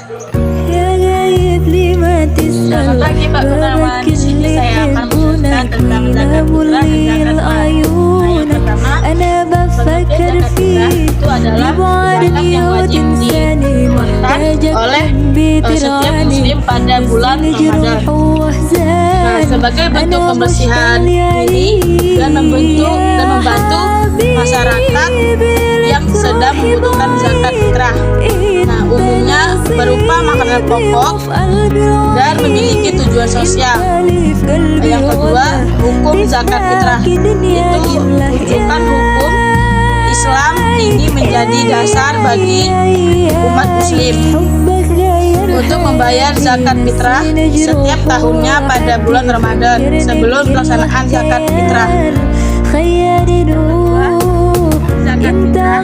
Selamat pagi Pak Gunawan. Di sini saya akan menjelaskan tentang zakat fitrah dan zakat mal. Nah, yang pertama, pengertian zakat fitrah itu adalah zakat yang wajib dikeluarkan oleh setiap muslim pada bulan Ramadan. Nah, sebagai bentuk pembersihan diri dan membantu masyarakat yang sedang membutuhkan zakat fitrah. Nah, umumnya berupa makanan pokok dan memiliki tujuan sosial. Yang kedua, hukum zakat fitrah itu rujukan hukum Islam, ini menjadi dasar bagi umat muslim untuk membayar zakat fitrah setiap tahunnya pada bulan Ramadan sebelum pelaksanaan zakat fitrah. Zakat fitrah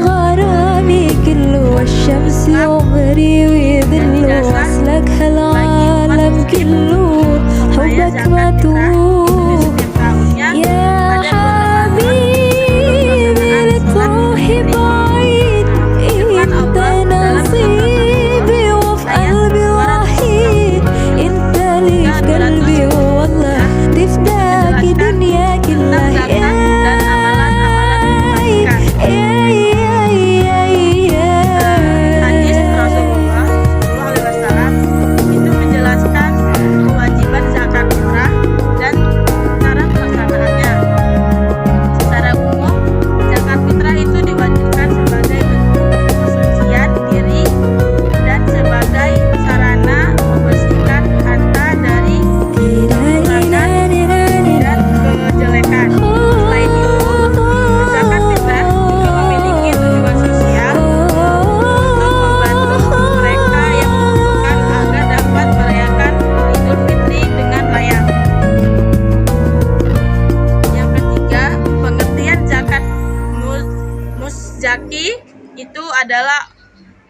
Zaki itu adalah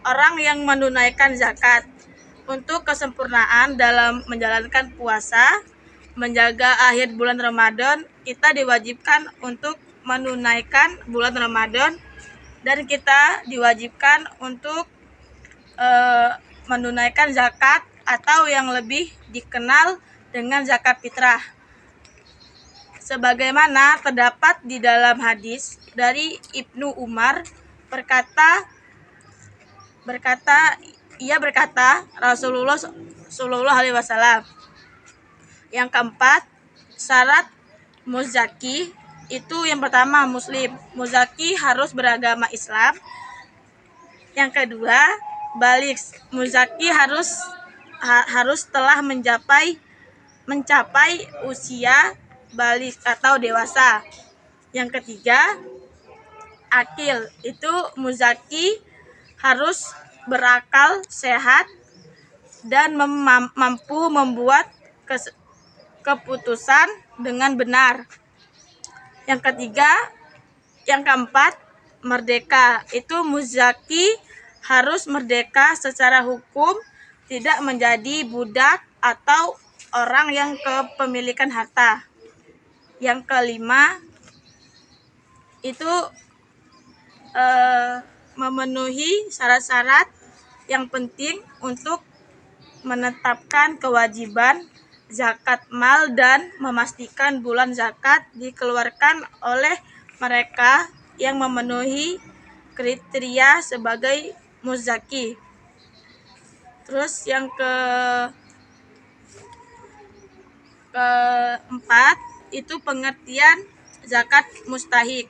orang yang menunaikan zakat untuk kesempurnaan dalam menjalankan puasa, menjaga akhir bulan Ramadan. Kita diwajibkan untuk menunaikan bulan Ramadan dan kita diwajibkan untuk menunaikan zakat atau yang lebih dikenal dengan zakat fitrah. Sebagaimana terdapat di dalam hadis dari Ibnu Umar ia berkata Rasulullah Shallallahu Alaihi Wasallam. Yang keempat, syarat muzaki itu yang pertama muslim. Muzaki harus beragama Islam. Yang kedua, balik. Muzaki harus telah mencapai usia balik atau dewasa. Yang ketiga, akil. Itu muzaki harus berakal sehat dan mampu membuat keputusan dengan benar. Yang keempat, merdeka. Itu muzaki harus merdeka secara hukum, tidak menjadi budak atau orang yang kepemilikan harta. Yang kelima, itu memenuhi syarat-syarat yang penting untuk menetapkan kewajiban zakat mal dan memastikan bulan zakat dikeluarkan oleh mereka yang memenuhi kriteria sebagai muzaki. Terus yang keempat, itu pengertian zakat mustahik.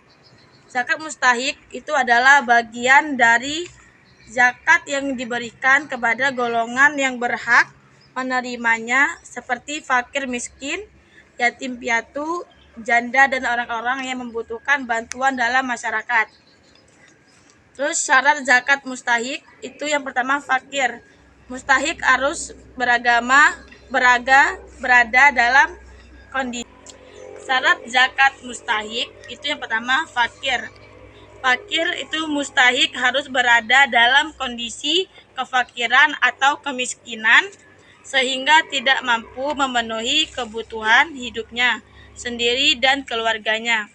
Zakat mustahik itu adalah bagian dari zakat yang diberikan kepada golongan yang berhak menerimanya seperti fakir miskin, yatim piatu, janda dan orang-orang yang membutuhkan bantuan dalam masyarakat. Terus syarat zakat mustahik itu yang pertama fakir. Mustahik harus berada dalam kondisi. Syarat zakat mustahik itu yang pertama fakir. Fakir itu mustahik harus berada dalam kondisi kefakiran atau kemiskinan sehingga tidak mampu memenuhi kebutuhan hidupnya sendiri dan keluarganya.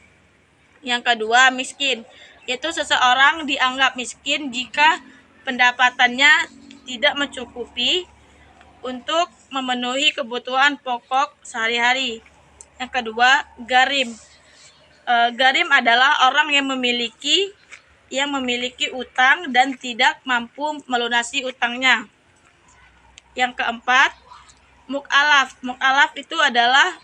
Yang kedua, miskin. Yaitu seseorang dianggap miskin jika pendapatannya tidak mencukupi untuk memenuhi kebutuhan pokok sehari-hari. Yang kedua, garim. Garim adalah orang yang memiliki utang dan tidak mampu melunasi utangnya. Yang keempat, mu'alaf. Mu'alaf itu adalah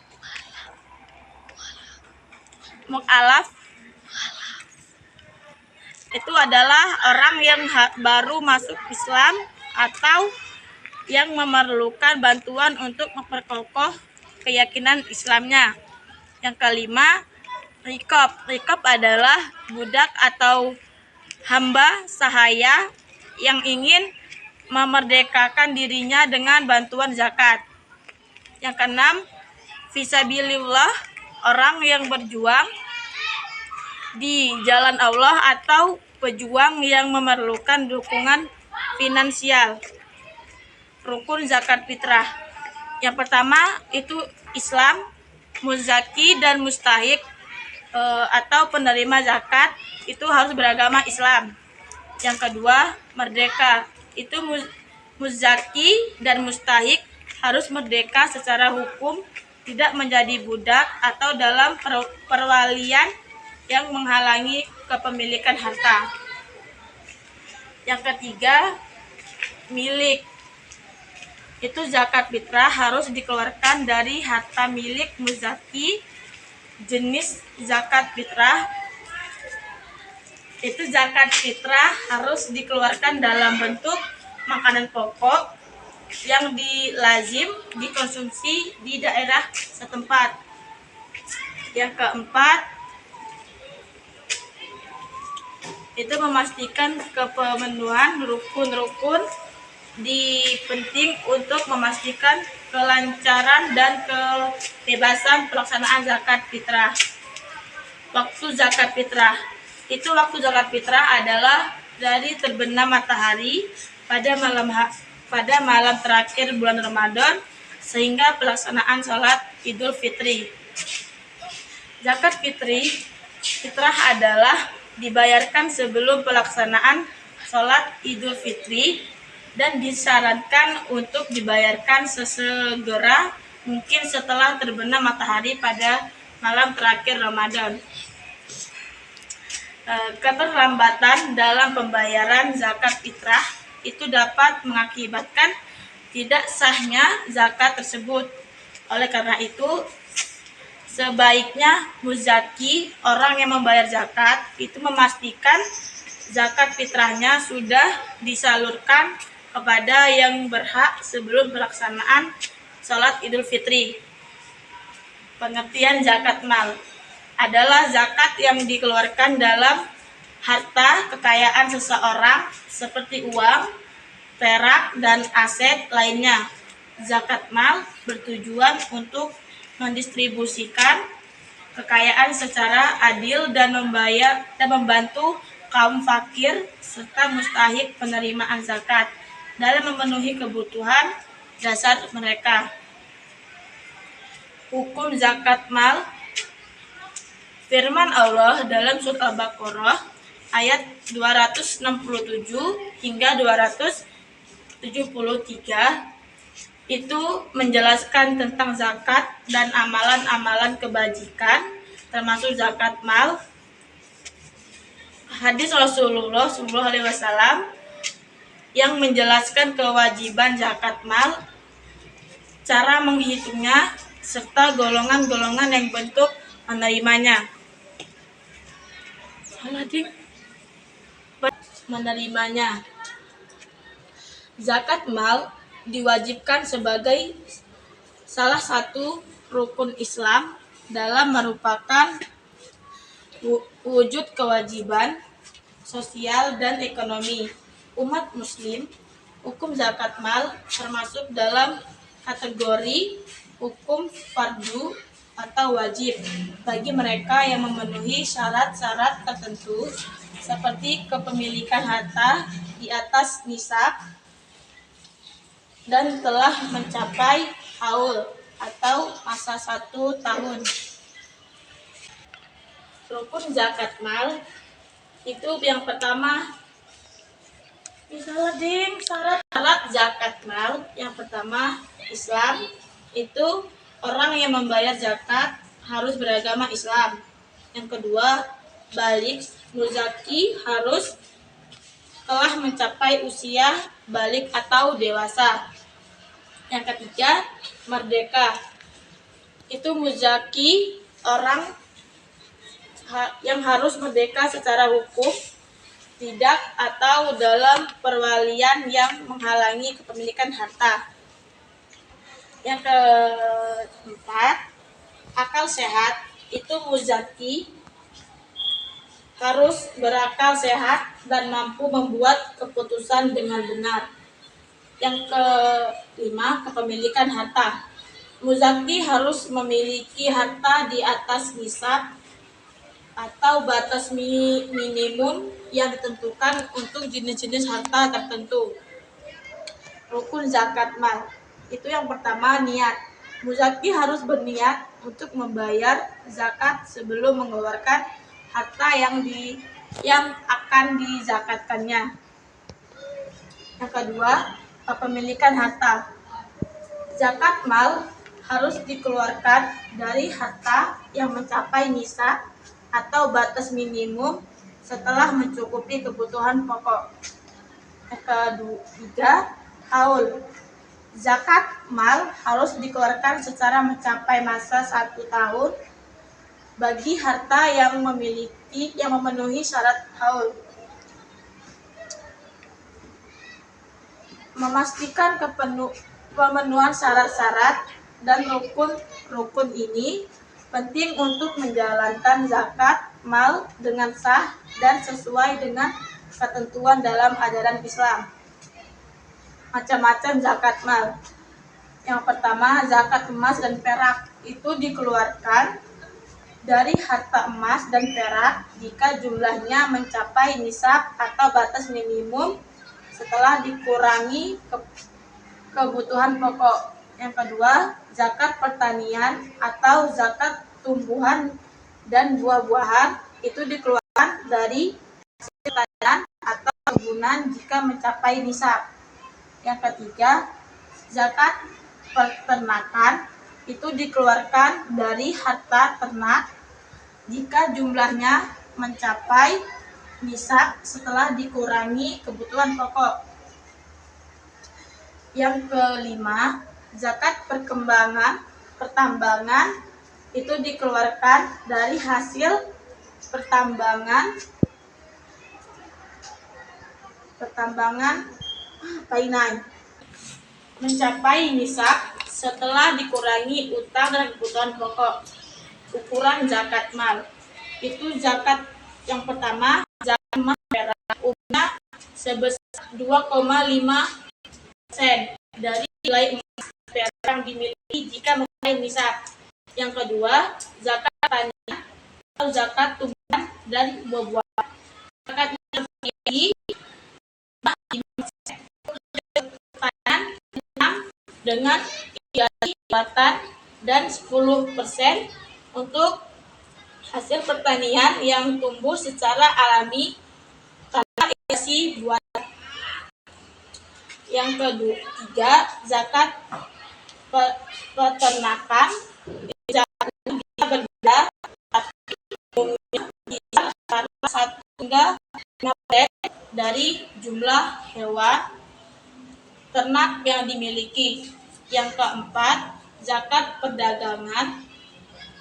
orang yang baru masuk Islam atau yang memerlukan bantuan untuk memperkokoh keyakinan Islamnya. Yang kelima, rikob. Rikob adalah budak atau hamba sahaya yang ingin memerdekakan dirinya dengan bantuan zakat. Yang keenam, fisabilillah, orang yang berjuang di jalan Allah atau pejuang yang memerlukan dukungan finansial. Rukun zakat fitrah. Yang pertama itu Islam, muzaki dan mustahik atau penerima zakat itu harus beragama Islam. Yang kedua, merdeka. Itu muzaki dan mustahik harus merdeka secara hukum, tidak menjadi budak atau dalam perwalian yang menghalangi kepemilikan harta. Yang ketiga, milik. Itu zakat fitrah harus dikeluarkan dari harta milik muzaki. Jenis zakat fitrah itu zakat fitrah harus dikeluarkan dalam bentuk makanan pokok yang lazim dikonsumsi di daerah setempat. Yang keempat, itu memastikan kepemenuhan rukun-rukun penting untuk memastikan kelancaran dan kebebasan pelaksanaan zakat fitrah. Waktu zakat fitrah. Itu waktu zakat fitrah adalah dari terbenam matahari pada malam terakhir bulan Ramadan sehingga pelaksanaan sholat Idul Fitri. Zakat fitrah adalah dibayarkan sebelum pelaksanaan sholat Idul Fitri dan disarankan untuk dibayarkan sesegera mungkin setelah terbenam matahari pada malam terakhir Ramadan. Keterlambatan dalam pembayaran zakat fitrah itu dapat mengakibatkan tidak sahnya zakat tersebut. Oleh karena itu, sebaiknya muzaki, orang yang membayar zakat, itu memastikan zakat fitrahnya sudah disalurkan kepada yang berhak sebelum pelaksanaan sholat Idul Fitri. Pengertian zakat mal adalah zakat yang dikeluarkan dalam harta kekayaan seseorang seperti uang, perak, dan aset lainnya. Zakat mal bertujuan untuk mendistribusikan kekayaan secara adil dan membantu kaum fakir serta mustahik penerimaan zakat dalam memenuhi kebutuhan dasar mereka. Hukum zakat mal. Firman Allah dalam surat Al-Baqarah ayat 267 hingga 273 itu menjelaskan tentang zakat dan amalan-amalan kebajikan termasuk zakat mal. Hadis Rasulullah SAW yang menjelaskan kewajiban zakat mal, cara menghitungnya, serta golongan-golongan yang bentuk menerimanya. Zakat mal diwajibkan sebagai salah satu rukun Islam dalam merupakan wujud kewajiban sosial dan ekonomi umat muslim. Hukum zakat mal termasuk dalam kategori hukum fardu atau wajib bagi mereka yang memenuhi syarat-syarat tertentu seperti kepemilikan harta di atas nisab dan telah mencapai haul atau masa 1 tahun. Rukun zakat mal itu yang pertama Misalnya ding, syarat zakat mal yang pertama Islam, itu orang yang membayar zakat harus beragama Islam. Yang kedua, balik muzaki harus telah mencapai usia balik atau dewasa. Yang ketiga, merdeka. Itu muzaki orang yang harus merdeka secara hukum, tidak atau dalam perwalian yang menghalangi kepemilikan harta. Yang keempat, akal sehat. Itu muzaki harus berakal sehat dan mampu membuat keputusan dengan benar. Yang kelima, kepemilikan harta. Muzaki harus memiliki harta di atas nisab atau batas minimum yang ditentukan untuk jenis-jenis harta tertentu. Rukun zakat mal. Itu yang pertama, niat. Muzaki harus berniat untuk membayar zakat sebelum mengeluarkan harta yang akan dizakatkannya. Yang kedua, kepemilikan harta. Zakat mal harus dikeluarkan dari harta yang mencapai nisab atau batas minimum setelah mencukupi kebutuhan pokok. Yang ketiga, haul. Zakat mal harus dikeluarkan secara mencapai masa 1 tahun bagi harta yang memenuhi syarat haul. Memastikan pemenuhan syarat-syarat dan rukun ini penting untuk menjalankan zakat mal dengan sah dan sesuai dengan ketentuan dalam ajaran Islam. Macam-macam zakat mal. Yang pertama, zakat emas dan perak. Itu dikeluarkan dari harta emas dan perak jika jumlahnya mencapai nisab atau batas minimum setelah dikurangi kebutuhan pokok. Yang kedua, zakat pertanian atau zakat tumbuhan dan buah-buahan itu dikeluarkan dari hasil tanaman atau kebunan jika mencapai nisab. Yang ketiga, zakat peternakan itu dikeluarkan dari harta ternak jika jumlahnya mencapai nisab setelah dikurangi kebutuhan pokok. Yang kelima, zakat pertambangan itu dikeluarkan dari hasil pertambangan painai mencapai nisab setelah dikurangi utang dan kebutuhan pokok. Ukuran zakat mal. Itu zakat yang pertama, zakat emas perak umumnya sebesar 2,5% dari nilai emas perak yang dimiliki jika mencapai nisab. Yang kedua, zakat tanian atau zakat tumbuhan dan buah-buahan. Zakat yang memiliki tanaman dengan jabatan dan 10% untuk hasil pertanian yang tumbuh secara alami tanpa irigasi buatan. Yang ketiga, zakat peternakan. Zakat bisa berbeda, tapi umumnya bisa karena 1 hingga 5% dari jumlah hewan ternak yang dimiliki. Yang keempat, zakat perdagangan.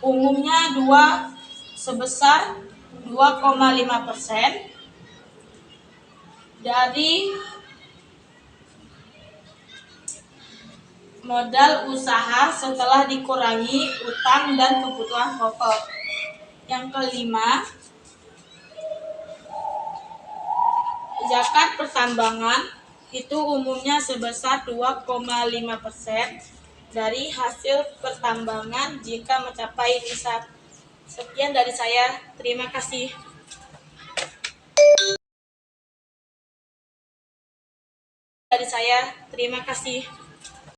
Umumnya sebesar 2,5% dari modal usaha setelah dikurangi utang dan kebutuhan pokok. Yang kelima, zakat pertambangan itu umumnya sebesar 2,5% dari hasil pertambangan jika mencapai nisab. Sekian dari saya, terima kasih. Terima kasih.